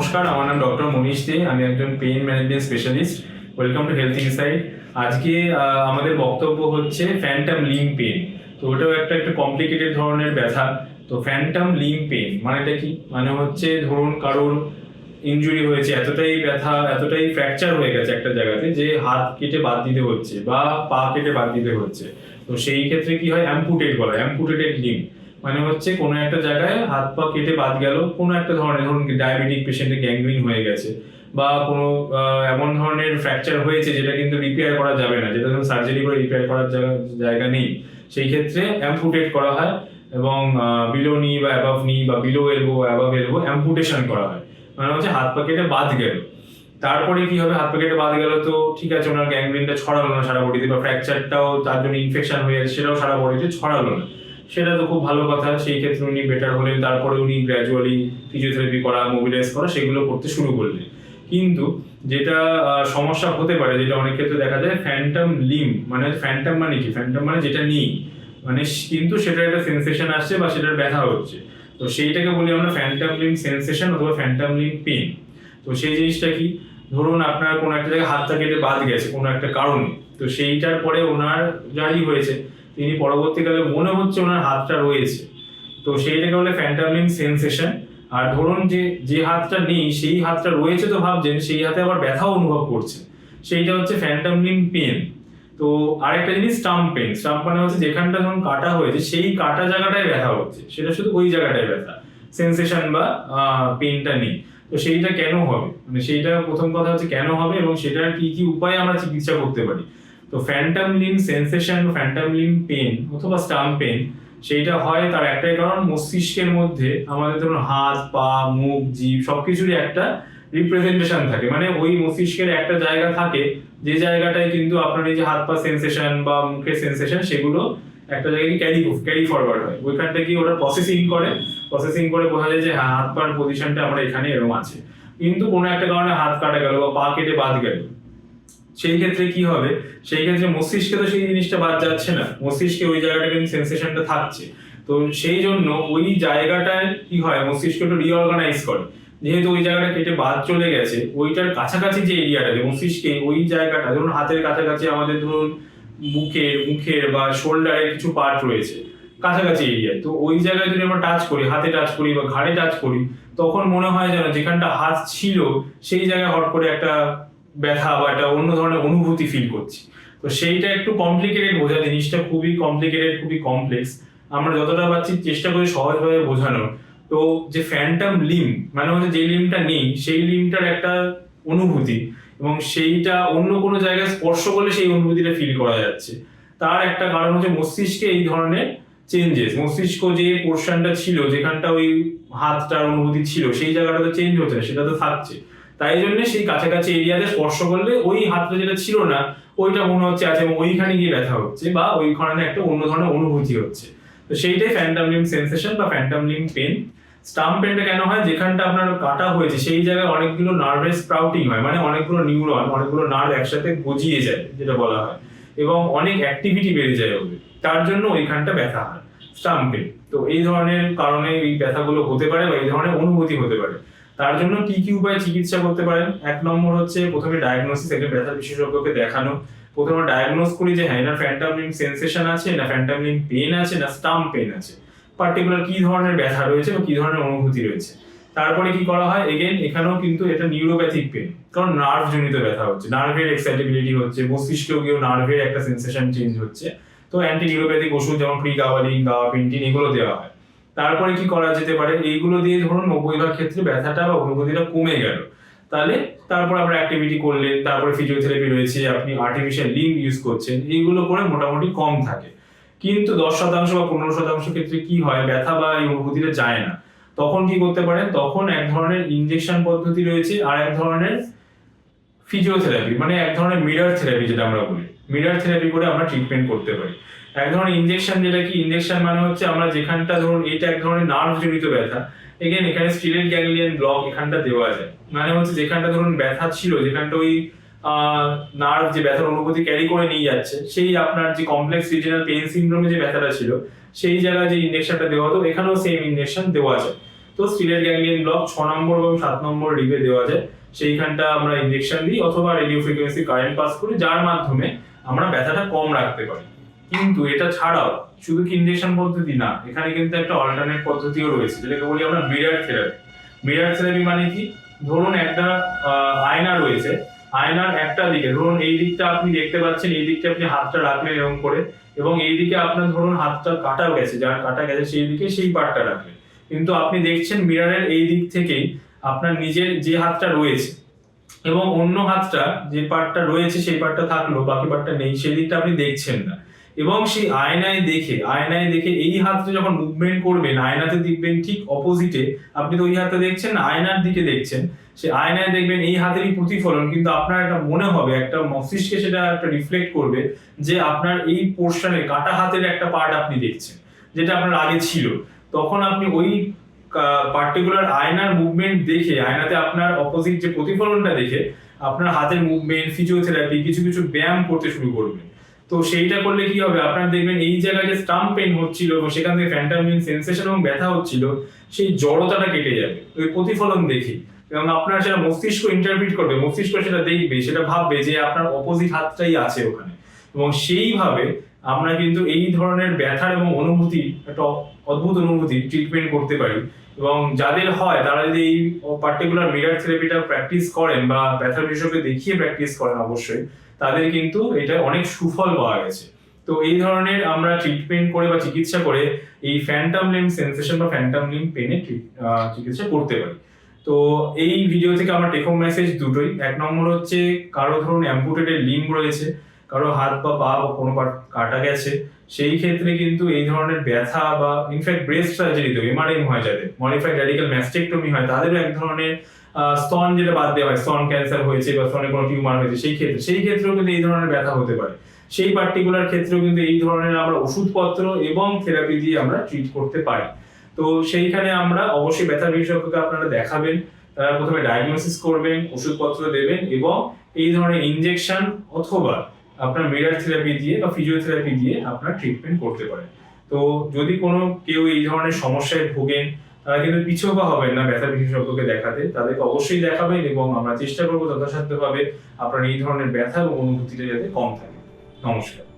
নমস্কার, আমার নাম ডক্টর মনীশ দে। আমি একজন pain management specialist. Welcome to health insight. আজকে আমাদের বক্তব্য হচ্ছে ফ্যান্টাম লিম্ব পেইন। তো ওটাও একটা কমপ্লিকেটেড ধরনের ব্যথা। তো ফ্যান্টাম লিম্ব পেইন মানেটা কি? মানে হচ্ছে ধরুন কারোর ইনজুরি হয়েছে, এতটাই ব্যথা, এতটাই ফ্র্যাকচার হয়ে গেছে একটা জায়গাতে যে হাত কেটে বাদ দিতে হচ্ছে বা পা কেটে বাদ দিতে হচ্ছে। তো সেই ক্ষেত্রে কি হয়, অ্যাম্পুটেড বলা হয়, অ্যাম্পুটেটেড লিম্ব। মানে হচ্ছে কোনো একটা জায়গায় হাত পা কেটে বাদ গেল, কোনো একটা ধরনের, ধরুন ডায়াবেটিক পেশেন্টের গ্যাংগ্রিন হয়ে গেছে বা কোনো এমন ধরনের ফ্র্যাকচার হয়েছে যেটা কিন্তু রিপেয়ার করা যাবে না, যেটা ধরুন সার্জারি করে রিপেয়ার করার জায়গা নেই, সেই ক্ষেত্রে অ্যাম্পুটেট করা হয় এবং বিলো নি বা অ্যাবাভ নি বা below elbow above elbow amputation করা হয়। মানে হচ্ছে হাত পা কেটে বাদ গেল। তারপরে কি হবে, হাত পা কেটে বাদ গেল তো ঠিক আছে, ওনার গ্যাংগ্রিনটা ছড়ালো না সারা বডিতে, বা ফ্র্যাকচারটাও তার জন্য ইনফেকশন হয়ে যাচ্ছে সেটাও সারা বডিতে ছড়ালো না, সেটা তো খুব ভালো কথা। সেই ক্ষেত্রে উনি বেটার হলেন, তারপরে উনি গ্র্যাজুয়ালি ফিজিওথেরাপি করা, মোবিলাইজ করা সেগুলো করতে শুরু করলেন। কিন্তু যেটা সমস্যা হতে পারে, যেটা অনেক ক্ষেত্রে দেখা যায়, ফ্যান্টাম লিম্ব মানে ফ্যান্টাম মানে কি, ফ্যান্টাম মানে যেটা নেই, মানে কিন্তু সেটার একটা সেন্সেশন আসছে বা সেটার ব্যথা হচ্ছে। তো সেইটাকে বলি আমরা ফ্যান্টাম লিম্ব সেন্সেশন অথবা ফ্যান্টাম লিম্ব পেইন। তো সেই জিনিসটা কি, ধরুন আপনার কোনো একটা জায়গায় হাতটা কেটে বাদ গেছে কোনো একটা কারণে, তো সেইটার পরে ওনার জারি হয়েছে, তিনি পরবর্তীকালে মনে হচ্ছে ওনার হাতটা রয়েছে, তো সেইটাকে বলে ফ্যান্টাম লিম্ব সেন্সেশন। আর ধরুন যে হাতটা নেই সেই হাতটা রয়েছে তো ভাবছেন, সেই হাতে আবার ব্যথাও অনুভব করছে, সেইটা হচ্ছে ফ্যান্টাম লিম্ব পেন। তো আরেকটা জিনিস স্টাম্প পেন। স্টাম্প মানে হচ্ছে যেখানটা ধরুন কাটা হয়েছে সেই কাটা জায়গাটায় ব্যথা হচ্ছে, সেটা শুধু ওই জায়গাটায় ব্যথা, সেন্সেশন বা পেনটা নেই। তো সেইটা কেন হবে, মানে সেইটা প্রথম কথা হচ্ছে কেন হবে এবং সেটার কি কি উপায়ে আমরা চিকিৎসা করতে পারি। তো phantom limb sensation, phantom limb pain অথবা স্টাম্প পেন, সেইটা হয় তার একটাই কারণ, মস্তিষ্কের মধ্যে আমাদের ধরুন হাত পা মুখ জিভ সবকিছুরই একটা রিপ্রেজেন্টেশন থাকে। মানে ওই মস্তিষ্কের একটা জায়গা থাকে যে জায়গাটায় কিন্তু আপনার এই যে হাত পা সেন্সেশন বা মুখের সেন্সেশন সেগুলো একটা জায়গায় ক্যারি ফরওয়ার্ড হয়, ওইখানটা কি ওরা প্রসেসিং করে বোঝা যায় যে হ্যাঁ হাত পার পজিশনটা আমরা এখানে এরকম আছে। কিন্তু কোনো একটা কারণে হাত কাটা গেল বা পা কেটে বাদ গেল, সেই ক্ষেত্রে কি হবে, সেই ক্ষেত্রে মস্তিষ্কে তো সেই জিনিসটা বাদ যাচ্ছে না, মস্তিষ্কে ওই জায়গাটা কিন্তু সেন্সেশনটা থাকছে। তো সেই জন্য ওই জায়গাটায় কি হয়, মস্তিষ্ক একটু রিঅর্গানাইজ করে, যেহেতু ওই জায়গাটা কেটে বাদ চলে গেছে, ওইটার কাছাকাছি যে এরিয়াটা মস্তিষ্কে ওই জায়গাটা, ধরুন হাতের কাছাকাছি আমাদের ধরুন মুখের বা শোল্ডারের কিছু পার্ট রয়েছে কাছাকাছি এরিয়া, তো ওই জায়গায় যদি আমরা টাচ করি, হাতে টাচ করি বা ঘাড়ে টাচ করি, তখন মনে হয় যেন যেখানটা হাত ছিল সেই জায়গায় হট করে একটা ব্যথা বা একটা অন্য ধরনের অনুভূতি ফিল করছি। তো সেইটা একটু কমপ্লিকেটেড বোঝা, জিনিসটা খুবই কমপ্লিকেটেড, খুবই কমপ্লেক্স। আমরা যতটা পারছি চেষ্টা করি সহজভাবে বোঝানোর। তো যে ফ্যান্টাম লিম্ব মানে হচ্ছে যে লিম্বটা নেই সেই লিম্বটার একটা অনুভূতি, এবং সেইটা অন্য কোনো জায়গায় স্পর্শ করলে সেই অনুভূতিটা ফিল করা যাচ্ছে। তার একটা কারণ হচ্ছে মস্তিষ্কে এই ধরনের চেঞ্জেস, মস্তিষ্ক যে পোর্শনটা ছিল যেখানটা ওই হাতটার অনুভূতি ছিল সেই জায়গাটা তো চেঞ্জ হচ্ছে না, সেটা তো থাকছে। তাই জন্য সেই কাছাকাছি এরিয়াতে স্পর্শ করলে ওই হাতটা যেটা ছিল না ওইটা মনে হচ্ছে আছে, এবং ওইখানে গিয়ে ব্যথা হচ্ছে বা ওইখানে একটা অন্য ধরনের অনুভূতি হচ্ছে। তো সেইটাই ফ্যান্টাম লিম্ব সেন্সেশন বা ফ্যান্টাম লিম্ব পেন। স্টাম্প পেনটা কেন হয়, যেখানটা আপনার কাটা হয়েছে সেই জায়গায় অনেকগুলো নার্ভের স্প্রাউটিং হয়, মানে অনেকগুলো নিউরন, অনেকগুলো নার্ভ একসাথে গজিয়ে যায় যেটা বলা হয়, এবং অনেক অ্যাক্টিভিটি বেড়ে যায় ওদের, তার জন্য ওইখানটা ব্যথা হয় স্টাম্প পেন। তো এই ধরনের কারণে এই ব্যথাগুলো হতে পারে বা এই ধরনের অনুভূতি হতে পারে। তার জন্য কি কি উপায়ে চিকিৎসা করতে পারেন, এক নম্বর হচ্ছে প্রথমে ডায়াগনোসিস, একজন ব্যথা বিশেষজ্ঞকে দেখানো। প্রথমে ডায়াগনোস করি যে হ্যাঁ এনার ফ্যান্টাম লিম্ব সেন্সেশন আছে না ফ্যান্টাম লিম্ব পেন আছে না স্টাম্প পেন আছে, পার্টিকুলার কি ধরনের ব্যথা রয়েছে বা কি ধরনের অনুভূতি রয়েছে। তারপরে কি করা হয়, এগেন এখানেও কিন্তু এটা নিউরোপ্যাথিক পেন, কারণ নার্ভ জনিত ব্যথা হচ্ছে, নার্ভের এক্সাইটেবিলিটি হচ্ছে, মস্তিষ্কেও গিয়েও নার্ভের একটা সেন্সেশন চেঞ্জ হচ্ছে। তো অ্যান্টি নিউরোপ্যাথিক ওষুধ যেমন প্রিগাবালিন, গাবাপেন্টিন এগুলো দেওয়া হয়। তারপরে কি করা যেতে পারে, এইগুলো দিয়ে ধরুন 90% ক্ষেত্রে ব্যথাটা বা অনুভূতিটা কমে গেল, তাহলে তারপর আপনার অ্যাক্টিভিটি করলেন, তারপরে ফিজিওথেরাপি রয়েছে, আপনি আর্টিফিশিয়াল লিম্ব ইউজ করছেন, এইগুলো করে মোটামুটি কম থাকে। কিন্তু 10% বা 15% ক্ষেত্রে কি হয়, ব্যথা বা এই অনুভূতিটা যায় না, তখন কি করতে পারেন, তখন এক ধরনের ইনজেকশন পদ্ধতি রয়েছে আর এক ধরনের ফিজিওথেরাপি, মানে এক ধরনের মিরর থেরাপি যেটা আমরা বলি, মিরর থেরাপি করে আমরা ট্রিটমেন্ট করতে পারি। এক ধরনের ইনজেকশন, যেটা কি ইনজেকশন মানে হচ্ছে আমরা যেখানটা ধরুন এটা এক ধরনের নার্ভ জনিত ব্যথা, এগেন এখানে স্টিলেট গ্যাংলিয়ন ব্লক এখানটা দেওয়া যায়, মানে হচ্ছে যেখানটা ধরুন ব্যথা ছিল, যেখানটা ওই নার্ভ যে ব্যথার অনুভূতি ক্যারি করে নিয়ে যাচ্ছে, সেই আপনার যে কমপ্লেক্স রিজিনাল পেইন সিনড্রোমে যে ব্যথাটা ছিল সেই জায়গায় যে ইনজেকশনটা দেওয়া হতো এখানেও সেম ইনজেকশন দেওয়া যায়। তো তো স্টিলেট গ্যাংলিয়ন ব্লক 6 নম্বর এবং 7 নম্বর রিবে দেওয়া যায়, সেইখানটা আমরা ইনজেকশন দিই অথবা রেডিও ফ্রিকোয়েন্সি কারেন্ট পাস করি, যার মাধ্যমে আমরা ব্যথাটা কম রাখতে পারি। কিন্তু এটা ছাড়াও শুধু কি ইনজেকশন পদ্ধতি না, এখানে কিন্তু একটা অল্টারনেট পদ্ধতিও রয়েছে, যেটাকে বলি আমরা মিরর থেরাপি। মিরর থেরাপি মানে কি, ধরুন একটা আয়না রয়েছে, আয়নার একটা দিকে ধরুন এই দিকটা আপনি দেখতে পাচ্ছেন, এই দিকটা আপনি হাতটা রাখলেন এরকম করে, এবং এই দিকে আপনার ধরুন হাতটা কাটা গেছে, যার কাটা গেছে সেই দিকে সেই পার্টটা রাখলেন, কিন্তু আপনি দেখছেন মিররের এই দিক থেকেই আপনার নিজের যে হাতটা রয়েছে এবং অন্য হাতটা যে পার্টটা রয়েছে সেই পার্টটা থাকলো, বাকি পার্টটা নেই, সেই দিকটা আপনি দেখছেন না। এবং সেই আয়নায় দেখে এই হাতটা যখন মুভমেন্ট করবেন, আয়নাতে দেখবেন ঠিক অপোজিটে, আপনি তো ওই হাতটা দেখছেন না, আয়নার দিকে দেখছেন, সেই আয়নায় দেখবেন এই হাতেরই প্রতিফলন, কিন্তু আপনার একটা মনে হবে, একটা মস্তিষ্কে সেটা একটা রিফ্লেক্ট করবে যে আপনার এই পোর্শনে কাটা হাতের একটা পার্ট আপনি দেখছেন, যেটা আপনার আগে ছিল। তখন আপনি ওই পার্টিকুলার আয়নার মুভমেন্ট দেখে, আয়নাতে আপনার অপোজিট যে প্রতিফলনটা দেখে আপনার হাতের মুভমেন্ট, ফিজিওথেরাপি, কিছু কিছু ব্যায়াম করতে শুরু করবেন। তো সেইটা করলে কি হবে, আপনার দেখবেন এই জায়গায় যে স্টাম্প পেইন হচ্ছিল এবং সেখান থেকে ফ্যান্টাম লিম্ব সেন্সেশন এবং ব্যথা হচ্ছিল, সেই জড়তাটা কেটে যাবে ওই প্রতিফলন দেখে। এবং আপনার সেটা মস্তিষ্ক ইন্টারপ্রিট করবে, মস্তিষ্ক সেটা দেখবে, সেটা ভাববে যে আপনার অপোজিট হাতটাই আছে ওখানে, এবং সেইভাবে আমরা কিন্তু এই ধরনের ব্যথার এবং অনুভূতি, একটা অদ্ভুত অনুভূতি ট্রিটমেন্ট করতে পারি। এবং যাদের হয় তারা যদি এই পার্টিকুলার মিরর থেরাপিটা প্র্যাকটিস করেন বা ব্যথার বিশেষজ্ঞ দেখিয়ে প্র্যাকটিস করেন, অবশ্যই তাদের কিন্তু এটা অনেক সুফল পাওয়া গেছে। তো এই ধরনের আমরা ট্রিটমেন্ট করে বা চিকিৎসা করে এই ফ্যান্টাম লিম্ব সেন্সেশন বা ফ্যান্টাম লিম্ব পেনের চিকিৎসা করতে পারি। তো এই ভিডিও থেকে আমার টেক হোম মেসেজ দুটোই। এক নম্বর হচ্ছে, কারো ধরুন অ্যাম্পুটেটেড লিম্ব রয়েছে, কারো হাত বা পা বা কোনো পার্ট কাটা গেছে, সেই ক্ষেত্রে কিন্তু এই ধরনের ব্যথা বা ইনফ্যাক্ট ব্রেস্ট সার্জারিতে এমআরএম হয়, যাদের মডিফাইড রেডিক্যাল ম্যাস্টেক্টমি হয়, তাদেরও এক ধরনের স্তন যেটা বাদ দেওয়া হয়, স্তন ক্যান্সার হয়েছে বা স্তনে কোনো টিউমার হয়েছে, সেই ক্ষেত্রেও কিন্তু এই ধরনের ব্যথা হতে পারে। সেই পার্টিকুলার ক্ষেত্রেও কিন্তু এই ধরনের আমরা ওষুধপত্র এবং থেরাপি দিয়ে আমরা ট্রিট করতে পারি। তো সেইখানে আমরা অবশ্যই ব্যথা বিশেষজ্ঞকে আপনারা দেখাবেন, তারা প্রথমে ডায়াগনোসিস করবেন, ওষুধপত্র দেবেন, এবং এই ধরনের ইনজেকশন অথবা আপনার মিরর থেরাপি দিয়ে বা ফিজিওথেরাপি দিয়ে আপনার ট্রিটমেন্ট করতে পারেন। তো যদি কোনো কেউ এই ধরনের সমস্যায় ভোগেন, তারা কিন্তু পিছপা হবেন না ব্যথা বিশেষজ্ঞকে দেখাতে, তাদেরকে অবশ্যই দেখাবেন, এবং আমরা চেষ্টা করবো যথাসাধ্যভাবে আপনার এই ধরনের ব্যথা এবং অনুভূতিটা যাতে কম থাকে। নমস্কার।